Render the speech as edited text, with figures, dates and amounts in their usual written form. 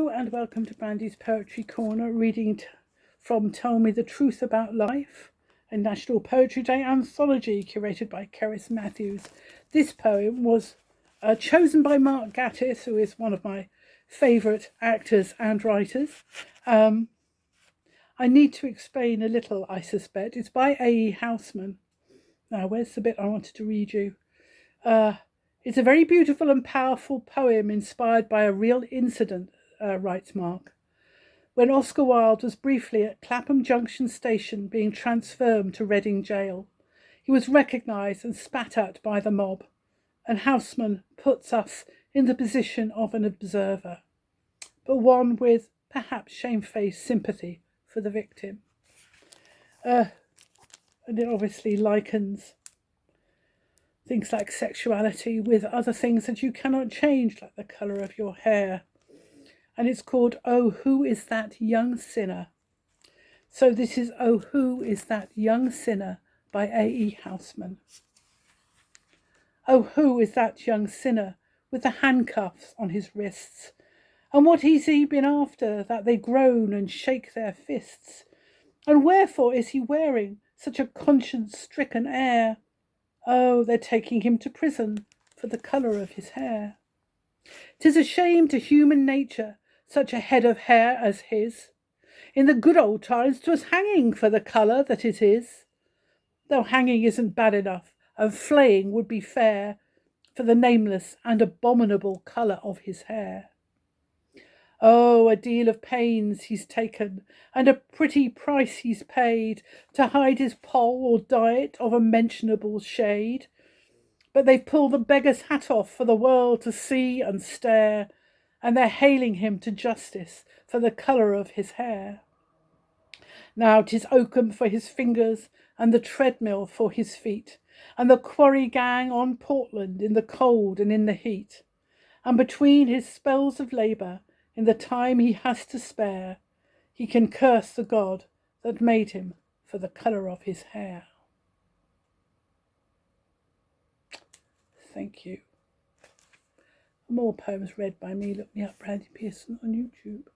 Hello and welcome to Brandy's Poetry Corner, reading from Tell Me the Truth About Life, a National Poetry Day anthology curated by Keris Matthews. This poem was chosen by Mark Gatiss, who is one of my favourite actors and writers. I need to explain a little, I suspect. It's by A. Housman. Now, where's the bit I wanted to read you? It's a very beautiful and powerful poem inspired by a real incident, writes Mark. When Oscar Wilde was briefly at Clapham Junction Station being transferred to Reading Jail, he was recognised and spat at by the mob, and Housman puts us in the position of an observer, but one with perhaps shamefaced sympathy for the victim. And it obviously likens things like sexuality with other things that you cannot change, like the colour of your hair. And it's called Oh, Who Is That Young Sinner? So this is Oh, Who Is That Young Sinner by A.E. Housman. Oh, who is that young sinner with the handcuffs on his wrists? And what has he been after, that they groan and shake their fists? And wherefore is he wearing such a conscience-stricken air? Oh, they're taking him to prison for the colour of his hair. 'Tis a shame to human nature, such a head of hair as his. In the good old times 'twas hanging for the colour that it is. Though hanging isn't bad enough, and flaying would be fair for the nameless and abominable colour of his hair. Oh, a deal of pains he's taken, and a pretty price he's paid to hide his poll or dye it of a mentionable shade. But they've pulled the beggar's hat off for the world to see and stare, and they're hailing him to justice for the colour of his hair. Now 'tis oakum for his fingers, and the treadmill for his feet, and the quarry gang on Portland in the cold and in the heat. And between his spells of labour, in the time he has to spare, he can curse the God that made him for the colour of his hair. Thank you. For more poems read by me, look me up, Brandy Pearson, on YouTube.